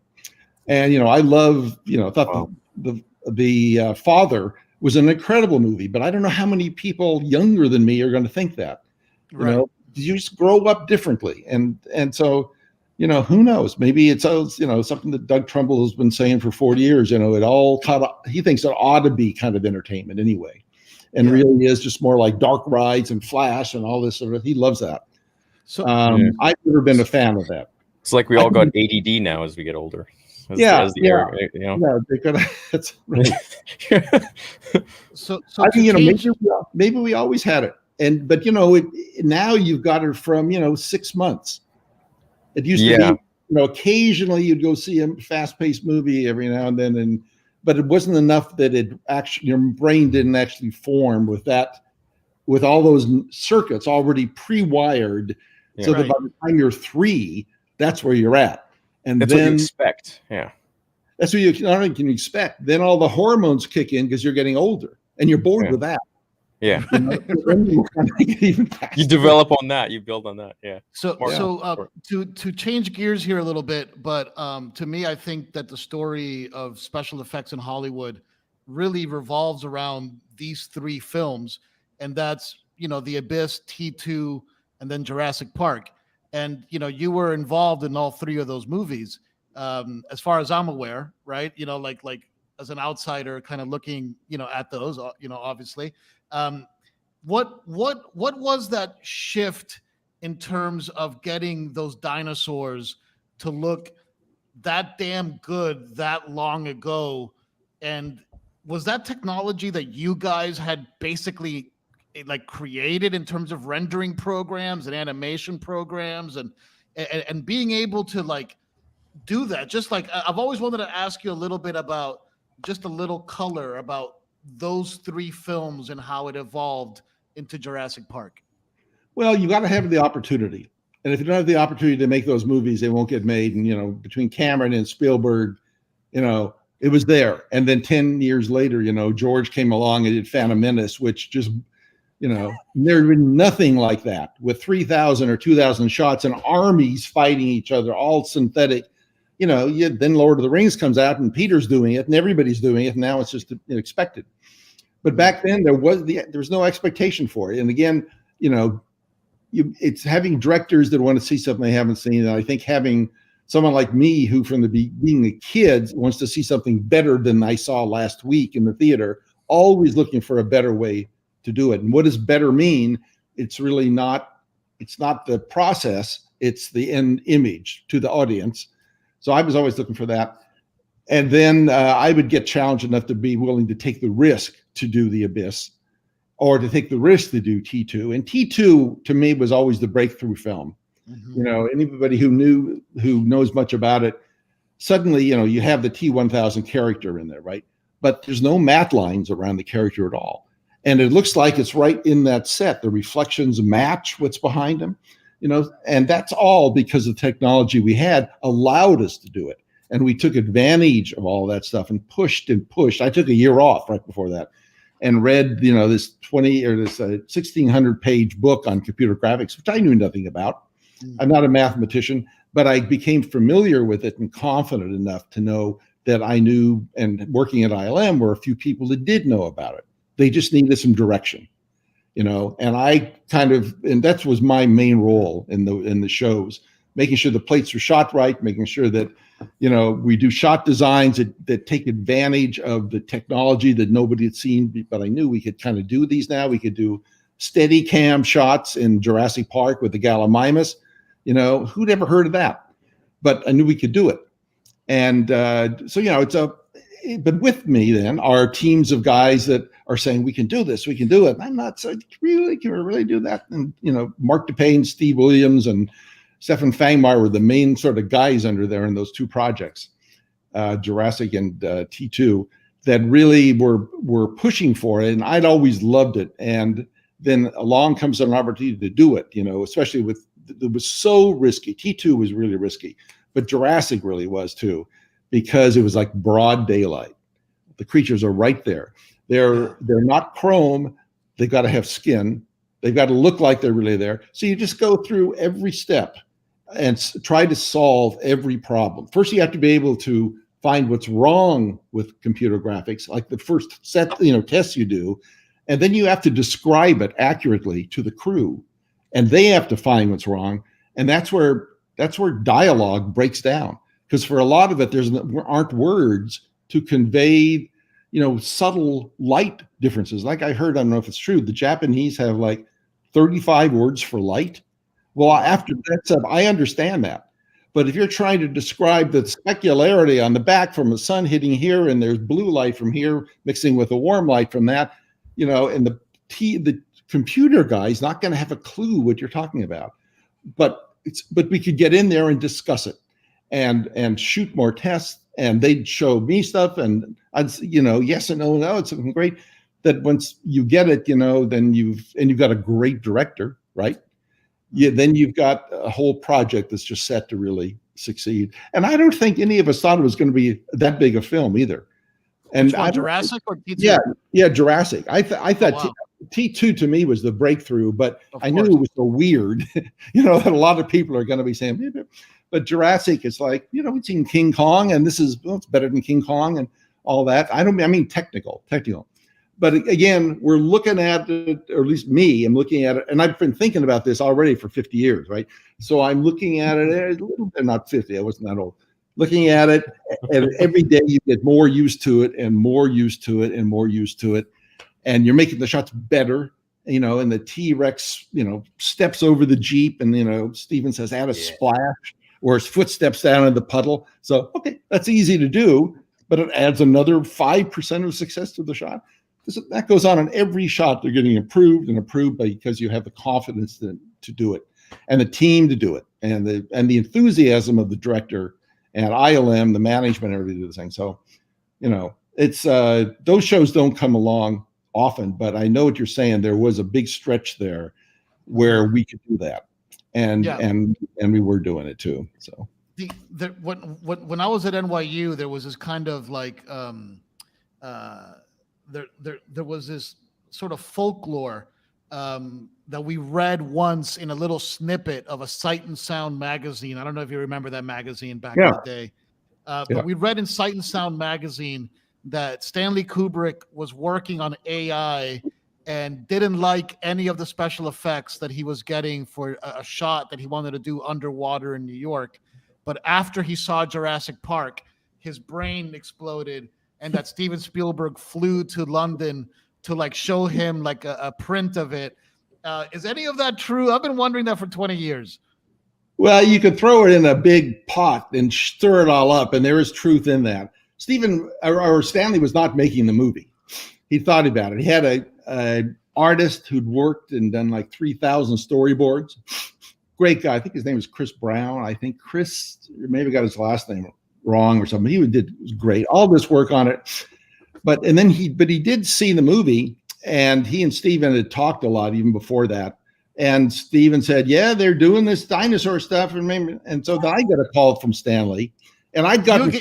And, I love, thought the Father was an incredible movie, but I don't know how many people younger than me are going to think that, you just grow up differently. And so, who knows, maybe it's, something that Doug Trumbull has been saying for 40 years, it all he thinks it ought to be kind of entertainment anyway. And really is just more like dark rides and flash and all this sort of, he loves that. So I've never been a fan of that. It's like we all got ADD now as we get older. That's right. So I think maybe we always had it, but now you've got it from 6 months. It used to be occasionally you'd go see a fast-paced movie every now and then, but it wasn't enough that it actually, your brain didn't actually form with all those circuits already pre-wired, so that by the time you're 3, that's where you're at. And that's then what you expect. Yeah. That's what you not only can you expect. Then all the hormones kick in because you're getting older and you're bored with that. Yeah. You develop on that. You build on that. Yeah. So to change gears here a little bit, but to me, I think that the story of special effects in Hollywood really revolves around these 3 films, and that's The Abyss, T2, and then Jurassic Park. And you were involved in all 3 of those movies, as far as I'm aware, right? Like as an outsider, kind of looking, at those, obviously. What was that shift in terms of getting those dinosaurs to look that damn good that long ago? And was that technology that you guys had basically created in terms of rendering programs and animation programs and being able to do that? Just I've always wanted to ask you a little bit about just a little color about those 3 films and how it evolved into Jurassic Park. Well, you got to have the opportunity. And if you don't have the opportunity to make those movies, they won't get made. And, between Cameron and Spielberg, it was there. And then 10 years later, George came along and did Phantom Menace, which just, there'd been nothing like that with 3,000 or 2,000 shots and armies fighting each other, all synthetic. Then Lord of the Rings comes out and Peter's doing it and everybody's doing it. And now it's just expected. But back then there was no expectation for it. And again, it's having directors that want to see something they haven't seen. And I think having someone like me who from being a kid wants to see something better than I saw last week in the theater, always looking for a better way to do it. And what does better mean? It's really not, it's not the process, It's the end image to the audience. So I was always looking for that. And then I would get challenged enough to be willing to take the risk to do The Abyss, or to take the risk to do T2. And T2 to me was always the breakthrough film. You know, anybody who knows much about it, suddenly, you know, you have the T-1000 character in there, right? But there's no matte lines around the character at all. And it looks like it's right in that set. The reflections match what's behind him, you know, and that's all because the technology we had allowed us to do it. And we took advantage of all that stuff and pushed and pushed. I took a year off right before that and read, you know, this 1,600 page book on computer graphics, which I knew nothing about. I'm not a mathematician, but I became familiar with it and confident enough to know that I knew, and working at ILM were a few people that did know about it. They just needed some direction, you know, and and that was my main role in the shows, making sure the plates were shot right, making sure that, you know, we do shot designs that take advantage of the technology that nobody had seen, but I knew we could kind of do these now. We could do steady cam shots in Jurassic Park with the Gallimimus. You know, who'd ever heard of that? But I knew we could do it. And so, you know, but with me then are teams of guys that are saying, we can do this, we can do it. And I'm not saying, really, can we really do that? And, you know, Mark DePayne, Steve Williams, and Stefan Fangmeyer were the main sort of guys under there in those two projects, Jurassic and T2, that really were pushing for it. And I'd always loved it. And then along comes an opportunity to do it, you know, especially it was so risky. T2 was really risky, but Jurassic really was too, because it was like broad daylight. The creatures are right there. They're not chrome. They've got to have skin. They've got to look like they're really there. So you just go through every step and try to solve every problem. First, you have to be able to find what's wrong with computer graphics, like the first set, you know, tests you do, and then you have to describe it accurately to the crew, and they have to find what's wrong. And that's where dialogue breaks down, because for a lot of it, there aren't words to convey, you know, subtle light differences. Like I heard, I don't know if it's true, the Japanese have like 35 words for light. Well, after that stuff, I understand that. But if you're trying to describe the specularity on the back from the sun hitting here, and there's blue light from here mixing with a warm light from that, you know, and the computer guy's not going to have a clue what you're talking about. But we could get in there and discuss it and shoot more tests, and they'd show me stuff, and I'd, you know, yes and no, it's something great. That once you get it, you know, then you've got a great director, right? Yeah, then you've got a whole project that's just set to really succeed. And I don't think any of us thought it was going to be that big a film either. And Jurassic or T2? Yeah, Jurassic. I thought wow. T2 to me was the breakthrough, but I knew it was so weird, you know, that a lot of people are going to be saying, but Jurassic is like, you know, we've seen King Kong, and this is, well, it's better than King Kong and all that. I mean technical. But again, we're looking at it, or at least me, I'm looking at it, and I've been thinking about this already for 50 years, right? So I'm looking at it a little bit, not 50, I wasn't that old. Looking at it, and every day you get more used to it and more used to it and more used to it. And you're making the shots better, you know, and the T-Rex, you know, steps over the Jeep, and, you know, Steven says, add a splash, or his footsteps down in the puddle. So, okay, that's easy to do, but it adds another 5% of success to the shot. That goes on in every shot. They're getting improved and improved because you have the confidence to do it, and the team to do it, and the enthusiasm of the director and ILM, the management, everybody do the same. So, you know, it's those shows don't come along often, but I know what you're saying. There was a big stretch there where we could do that, and we were doing it too. So when I was at NYU, there was this kind of like there was this sort of folklore that we read once in a little snippet of a Sight and Sound magazine. I don't know if you remember that magazine back in the day. But we read in Sight and Sound magazine that Stanley Kubrick was working on AI and didn't like any of the special effects that he was getting for a shot that he wanted to do underwater in New York. But after he saw Jurassic Park, his brain exploded, and that Steven Spielberg flew to London to like show him like a print of it. Is any of that true? I've been wondering that for 20 years. Well, you could throw it in a big pot and stir it all up, and there is truth in that. Stephen or Stanley was not making the movie. He thought about it. He had a artist who'd worked and done like 3,000 storyboards. Great guy. I think his name was Chris Brown. I think Chris maybe got his last name wrong or something. He was great. All this work on it. But he did see the movie, and he and Stephen had talked a lot even before that. And Stephen said, yeah, they're doing this dinosaur stuff. And so I got a call from Stanley, and I'd gotten,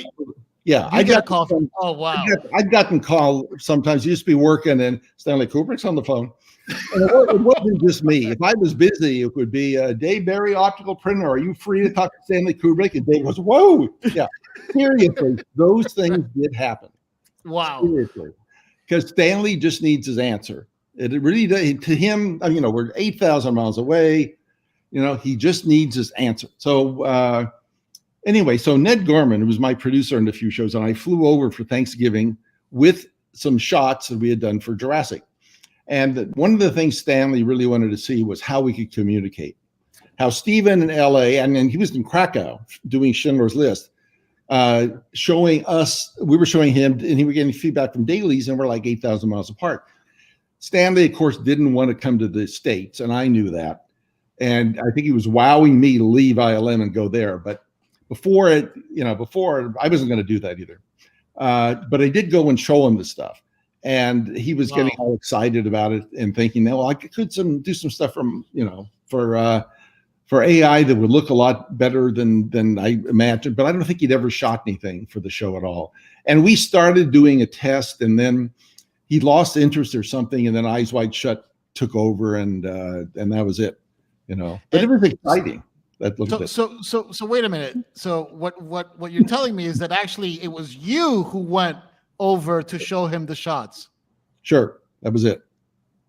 I got a call from, oh, wow. I'd gotten call sometimes. He used to be working, and Stanley Kubrick's on the phone. And it wasn't just me. If I was busy, it would be Dave Barry, optical printer. Are you free to talk to Stanley Kubrick? And Dave goes, whoa. Yeah, seriously, those things did happen. Wow. Seriously. Because Stanley just needs his answer. It really does. To him, we're 8,000 miles away. He just needs his answer. So anyway, so Ned Gorman, who was my producer on a few shows, and I flew over for Thanksgiving with some shots that we had done for Jurassic. And one of the things Stanley really wanted to see was how we could communicate. How Stephen in LA, and then he was in Krakow doing Schindler's List, showing us, we were showing him, and he was getting feedback from dailies, and we're like 8,000 miles apart. Stanley, of course, didn't want to come to the States, and I knew that. And I think he was wowing me to leave ILM and go there. But before I wasn't going to do that either. But I did go and show him the stuff. And he was getting all excited about it and thinking, well, I could do some stuff from, for AI that would look a lot better than I imagined. But I don't think he'd ever shot anything for the show at all. And we started doing a test, and then he lost interest or something, and then Eyes Wide Shut took over, and that was it, But it was exciting. So wait a minute. So what you're telling me is that actually it was you who went over to show him the shots. Sure, that was it.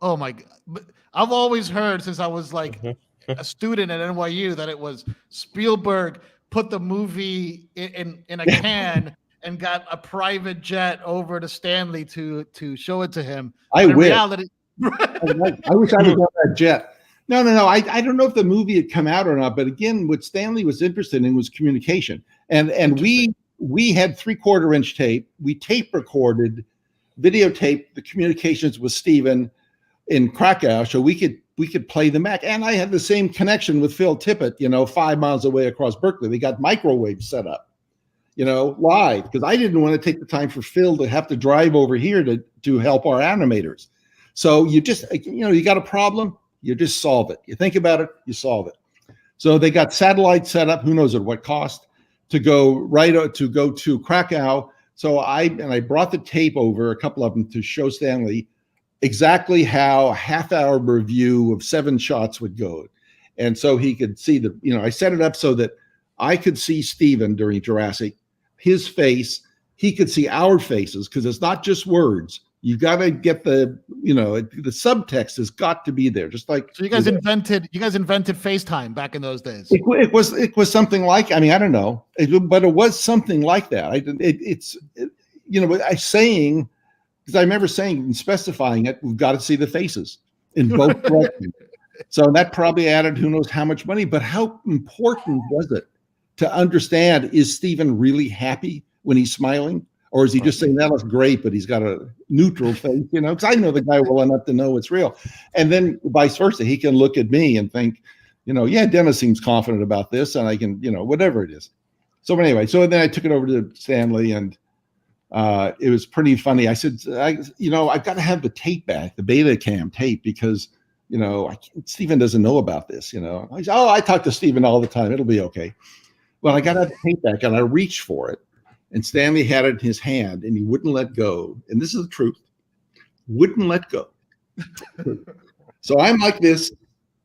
Oh my God! But I've always heard since I was like a student at NYU that it was Spielberg put the movie in a can. And got a private jet over to Stanley to show it to him. I wish. Reality, I wish I was on that jet. No. I don't know if the movie had come out or not, but again, what Stanley was interested in was communication. And we had 3/4-inch tape. We tape recorded, videotaped the communications with Stephen in Krakow, so we could play them back. And I had the same connection with Phil Tippett, 5 miles away across Berkeley. They got microwaves set up. Live, because I didn't want to take the time for Phil to have to drive over here to help our animators. So you just, you got a problem, you just solve it. You think about it, you solve it. So they got satellites set up, who knows at what cost, to go to Krakow. So I brought the tape over, a couple of them, to show Stanley exactly how a half-hour review of 7 shots would go. And so he could see I set it up so that I could see Stephen during Jurassic, his face, he could see our faces, because it's not just words. You got to get the subtext has got to be there. Just like, so you guys invented FaceTime back in those days. It was something like, I don't know, but it was something like that. Saying, because I remember saying and specifying it, we've got to see the faces in both directions. So that probably added who knows how much money, but how important was it to understand, is Stephen really happy when he's smiling? Or is he just saying, that looks great, but he's got a neutral face, because I know the guy well enough to know it's real. And then vice versa, he can look at me and think, yeah, Dennis seems confident about this, and I can, whatever it is. So anyway, then I took it over to Stanley, and it was pretty funny. I said, I've got to have the tape back, the Betacam tape, because Stephen doesn't know about this, I said, I talk to Stephen all the time. It'll be okay. Well, I got to have the tape back, and I reached for it, and Stanley had it in his hand, and he wouldn't let go. And this is the truth. Wouldn't let go. So I'm like this,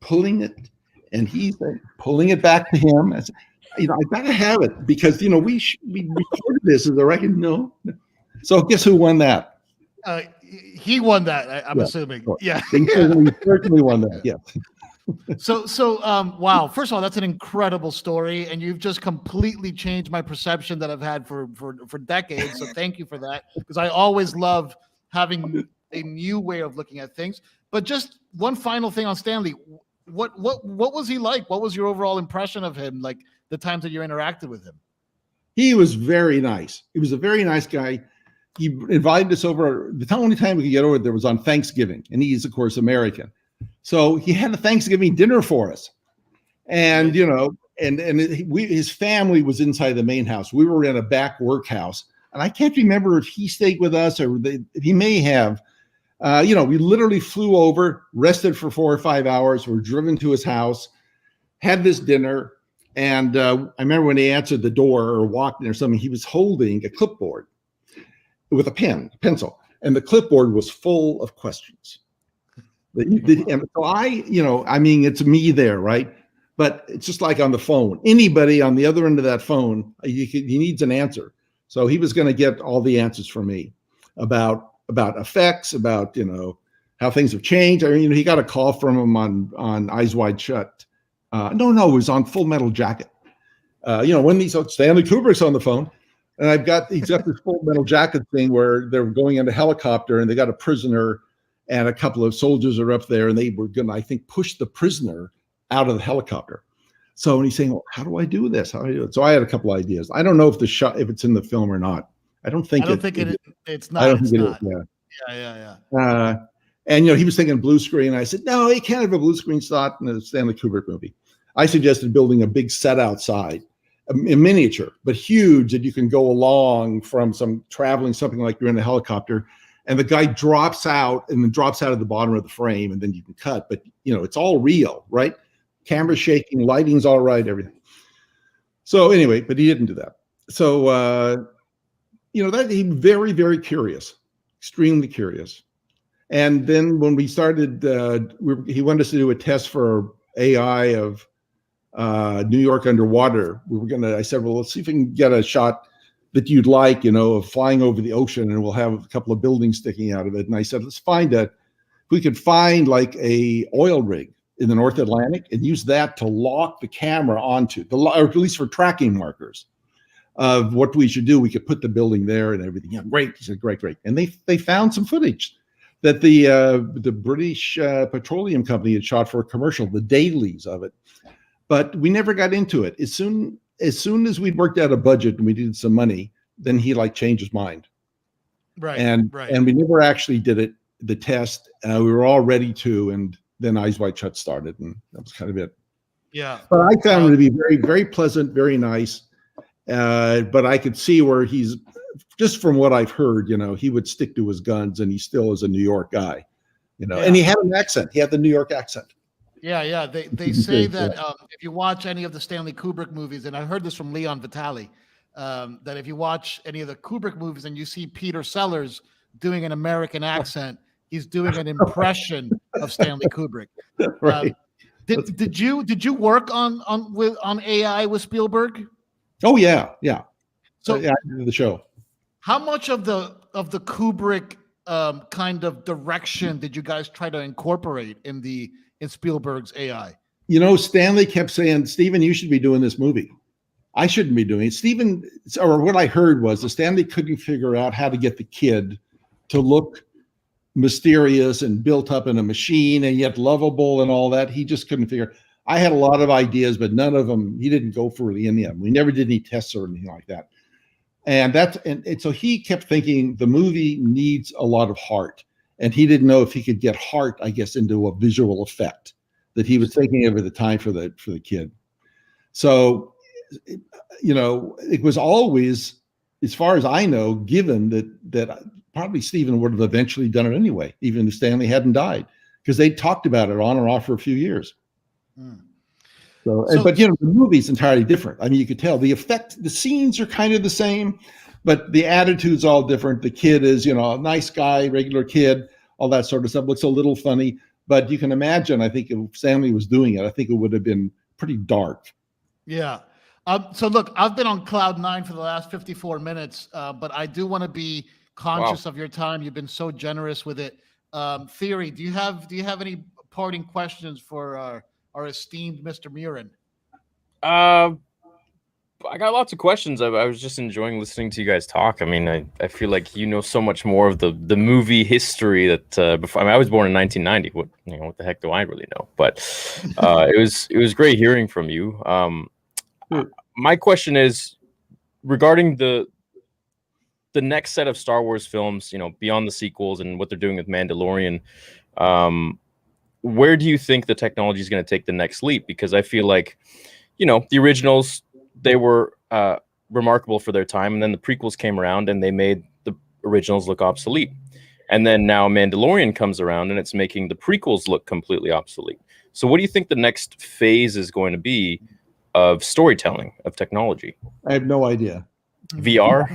pulling it, and he's pulling it back to him. I said, I got to have it, because, we recorded this as a record. No. So guess who won that? He won that, I'm assuming. Sure. Yeah. He certainly won that, yes. So, wow. First of all, that's an incredible story, and you've just completely changed my perception that I've had for decades. So thank you for that, because I always love having a new way of looking at things. But just one final thing on Stanley. what was he like? What was your overall impression of him? Like the times that you interacted with him? He was very nice. He was a very nice guy. He invited us over. The only time we could get over there was on Thanksgiving, and he's of course American. So he had a Thanksgiving dinner for us, and his family was inside the main house. We were in a back workhouse, and I can't remember if he stayed with us or he may have. We literally flew over, rested for 4 or 5 hours, were driven to his house, had this dinner. And I remember when he answered the door or walked in or something, he was holding a clipboard with a pencil, and the clipboard was full of questions. And so it's me there, right? But it's just like on the phone. Anybody on the other end of that phone, he needs an answer. So he was going to get all the answers from me about effects, about how things have changed. I mean, he got a call from him on Eyes Wide Shut. It was on Full Metal Jacket. When Stanley Kubrick's on the phone, and he's got this Full Metal Jacket thing where they're going in a helicopter and they got a prisoner and a couple of soldiers are up there and they were going to, I think, push the prisoner out of the helicopter. So, and he's saying, well, how do I do this? How do I do it? So I had a couple of ideas. I don't know if if it's in the film or not. I don't think it's not. I don't think it not. is. Yeah. And he was thinking blue screen. I said, no, you can't have a blue screen shot in a Stanley Kubrick movie. I suggested building a big set outside, a miniature, but huge, that you can go along from traveling something like you're in a helicopter, and the guy drops out of the bottom of the frame, and then you can cut. But it's all real, right? Camera shaking, lighting's all right, everything. So anyway, but he didn't do that. So that he very, very curious, extremely curious. And then when we started, he wanted us to do a test for AI of New York underwater. I said, well, let's see if we can get a shot that you'd like, of flying over the ocean, and we'll have a couple of buildings sticking out of it. And I said, let's if we could find like a oil rig in the North Atlantic and use that to lock the camera onto or at least for tracking markers of what we should do. We could put the building there and everything. Yeah, great. He said, great. And they found some footage that the British Petroleum Company had shot for a commercial, the dailies of it. But we never got into it. As soon as we'd worked out a budget and we needed some money, then he changed his mind. Right. And we never actually did the test. We were all ready to, and then Eyes Wide Shut started, and that was kind of it. Yeah. But I found him to be very, very pleasant, very nice. But I could see where he's, just from what I've heard, he would stick to his guns, and he still is a New York guy, and he had an accent. He had the New York accent. Yeah. They say that if you watch any of the Stanley Kubrick movies, and I heard this from Leon Vitali, that if you watch any of the Kubrick movies and you see Peter Sellers doing an American accent, he's doing an impression of Stanley Kubrick. Right. Did you work on AI with Spielberg? Oh yeah. So yeah, I did the show. How much of the Kubrick kind of direction did you guys try to incorporate in Spielberg's AI? Stanley kept saying, Steven, you should be doing this movie. I shouldn't be doing it. Steven, or what I heard was that Stanley couldn't figure out how to get the kid to look mysterious and built up in a machine and yet lovable and all that. He just couldn't figure. I had a lot of ideas, but none of them, he didn't go for really any of them. We never did any tests or anything like that. And so he kept thinking the movie needs a lot of heart. And he didn't know if he could get heart, I guess, into a visual effect that he was thinking of at the time for the kid. So, it was always, as far as I know, given that probably Steven would have eventually done it anyway, even if Stanley hadn't died, because they talked about it on and off for a few years. But the movie's entirely different. I mean, you could tell the scenes are kind of the same, but the attitude's all different. The kid is, a nice guy, regular kid, all that sort of stuff. Looks a little funny, but you can imagine, I think if Stanley was doing it, I think it would have been pretty dark. Yeah. So look, I've been on cloud 9 for the last 54 minutes, but I do want to be conscious of your time. You've been so generous with it. Theory, do you have any parting questions for our esteemed Mr. Muren? I I got lots of questions. I was just enjoying listening to you guys talk. I mean, I feel like you know so much more of the movie history that before. I mean, I was born in 1990. What the heck do I really know? But it was great hearing from you. My question is regarding the next set of Star Wars films. Beyond the sequels and what they're doing with Mandalorian. Where do you think the technology is going to take the next leap? Because I feel like, the originals, they were remarkable for their time, and then the prequels came around and they made the originals look obsolete. And then now Mandalorian comes around and it's making the prequels look completely obsolete. So what do you think the next phase is going to be of storytelling, of technology? I have no idea. VR?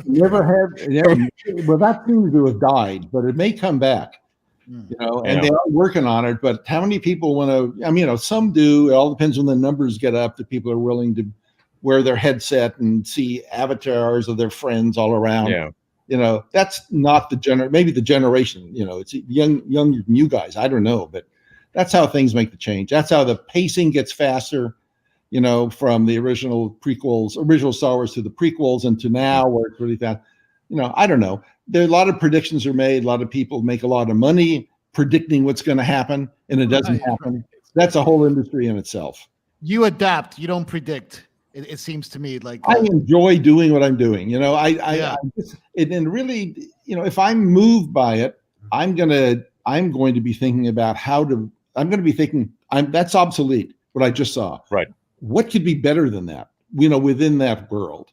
Well, that seems to have died, but it may come back. And they are working on it, but how many people want to? I mean, some do. It all depends when the numbers get up that people are willing to wear their headset and see avatars of their friends all around. Yeah. That's not maybe the generation. It's younger than you guys. I don't know, but that's how things make the change. That's how the pacing gets faster. From the original Star Wars to the prequels, and to now where it's really fast. I don't know. There are a lot of predictions are made. A lot of people make a lot of money predicting what's going to happen, and it doesn't happen. That's a whole industry in itself. You adapt. You don't predict. It seems to me like I enjoy doing what I'm doing. And really, if I'm moved by it, I'm going to be thinking about that's obsolete. What I just saw. Right. What could be better than that? Within that world.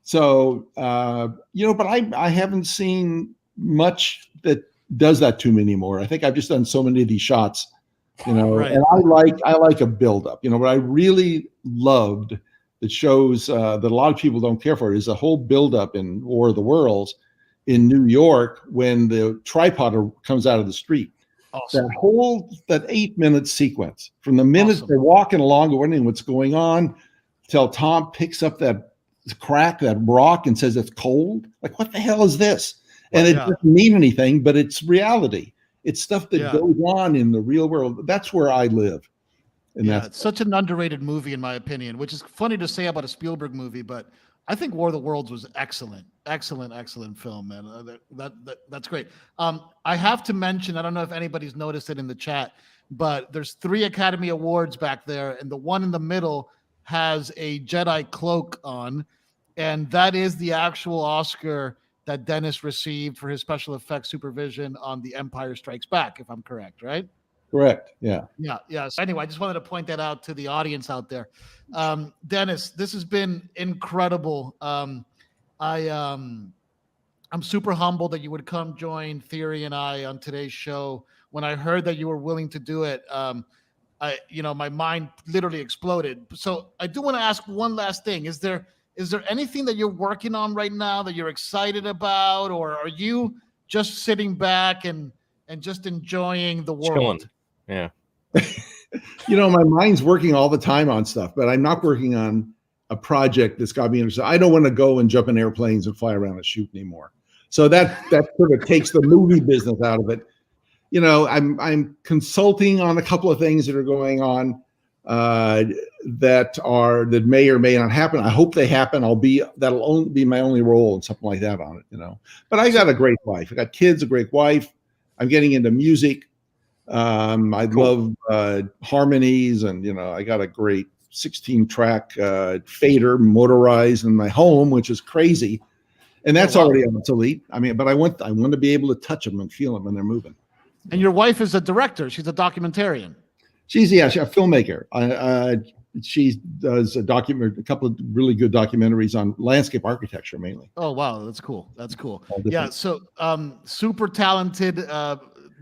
So, but I haven't seen much that does that to me anymore. I think I've just done so many of these shots, Right. And I like a buildup. What I really loved that shows that a lot of people don't care for is the whole buildup in War of the Worlds in New York when the tripod comes out of the street. Awesome. That 8-minute sequence from the minute they're walking along, wondering what's going on, till Tom picks up that rock and says it's cold. Like, what the hell is this? And it doesn't mean anything, but it's reality. It's stuff that goes on in the real world. That's where I live. And it's such an underrated movie, in my opinion, which is funny to say about a Spielberg movie, but I think War of the Worlds was excellent film, man. That's great. I have to mention, I don't know if anybody's noticed it in the chat, but there's 3 Academy Awards back there, and the one in the middle has a Jedi cloak on, and that is the actual Oscar that Dennis received for his special effects supervision on The Empire Strikes Back, if I'm correct, right? Correct. Yeah. Yeah. So anyway, I just wanted to point that out to the audience out there. Dennis, this has been incredible. I'm super humbled that you would come join Theory and I on today's show. When I heard that you were willing to do it, my mind literally exploded. So I do want to ask one last thing. Is there anything that you're working on right now that you're excited about, or are you just sitting back and just enjoying the world? Chilling. Yeah. My mind's working all the time on stuff, but I'm not working on a project that's got me interested. I don't want to go and jump in airplanes and fly around and shoot anymore. So that sort of takes the movie business out of it. I'm consulting on a couple of things that are going on that may or may not happen. I hope they happen. That'll only be my only role and something like that on it, But I got a great wife. I got kids, a great wife. I'm getting into music. I love harmonies, and I got a great 16-track fader motorized in my home, which is crazy, and that's already obsolete. I mean, but I want to be able to touch them and feel them when they're moving. And your wife is a director. She's a documentarian. She's a filmmaker. She does a couple of really good documentaries on landscape architecture mainly. Oh, wow. That's cool. Yeah. So super talented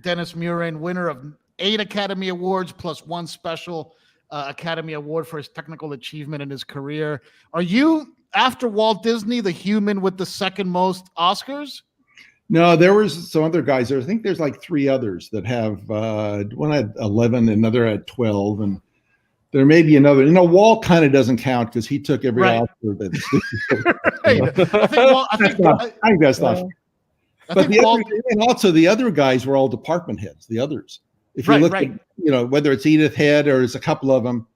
Dennis Muren, winner of 8 Academy Awards plus 1 special Academy Award for his technical achievement in his career. Are you, after Walt Disney, the human with the second most Oscars? No, there was some other guys there. I think there's like 3 others that have, one had 11, another had 12, and there may be another. Walt kind of doesn't count because he took every Oscar. I think that's not. But and also the other guys were all department heads. The others, if you look at, whether it's Edith Head or there's a couple of them,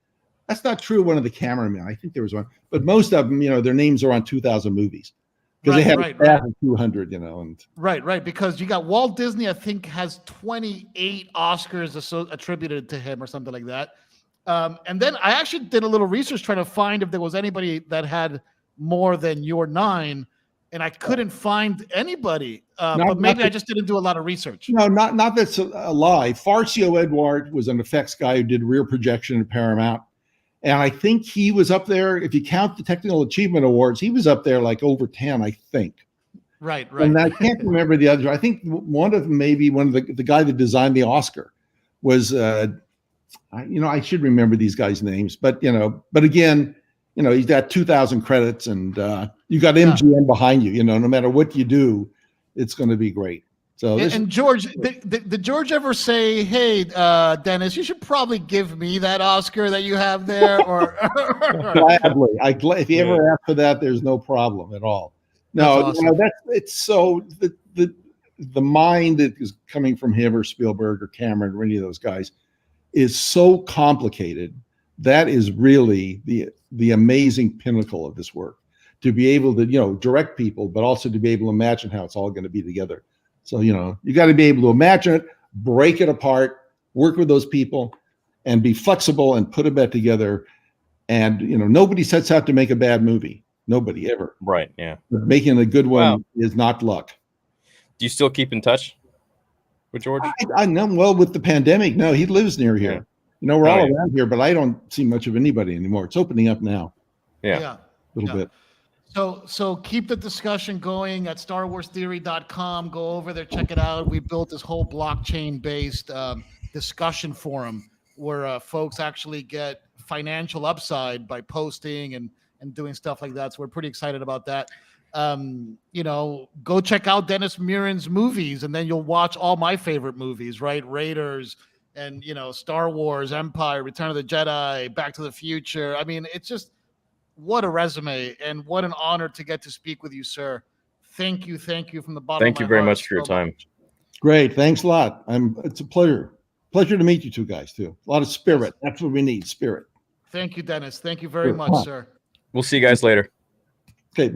That's not true. One of the cameramen, I think there was one, but most of them, their names are on 2,000 movies because they have a staff of 200, and right. Because you got Walt Disney, I think, has 28 Oscars attributed to him or something like that. And then I actually did a little research trying to find if there was anybody that had more than your 9, and I couldn't find anybody. But maybe I just didn't do a lot of research. No, not that's a lie. Farcio Edward was an effects guy who did rear projection at Paramount. And I think he was up there. If you count the Technical Achievement Awards, he was up there like over 10, I think. Right. And I can't remember the other. I think one of them, maybe one of the guy that designed the Oscar was, I should remember these guys' names. But again, he's got 2,000 credits and you got MGM behind you. No matter what you do, it's going to be great. So and George, did George ever say, "Hey, Dennis, you should probably give me that Oscar that you have there"? Or gladly, if he ever asked for that, there's no problem at all. No, that's awesome. It's so the mind that is coming from him or Spielberg or Cameron or any of those guys is so complicated. That is really the amazing pinnacle of this work, to be able to direct people, but also to be able to imagine how it's all going to be together. So, you got to be able to imagine it, break it apart, work with those people, and be flexible and put it back together. And, nobody sets out to make a bad movie. Nobody ever. Right. Yeah. But making a good one is not luck. Do you still keep in touch with George? I know. Well, with the pandemic, no, he lives near here. We're all around here, but I don't see much of anybody anymore. It's opening up now. Yeah. A little bit. So keep the discussion going at StarWarsTheory.com. Go over there, check it out. We built this whole blockchain-based discussion forum where folks actually get financial upside by posting and doing stuff like that. So we're pretty excited about that. Go check out Dennis Muren's movies, and then you'll watch all my favorite movies, right? Raiders and, Star Wars, Empire, Return of the Jedi, Back to the Future. I mean, it's just, what a resume, and what an honor to get to speak with you, sir. Thank you from the bottom of my heart. Thank you very much for your time. Great. Thanks a lot. It's a pleasure. Pleasure to meet you two guys too. A lot of spirit. That's what we need, spirit. Thank you, Dennis. Thank you very much, sir. We'll see you guys later.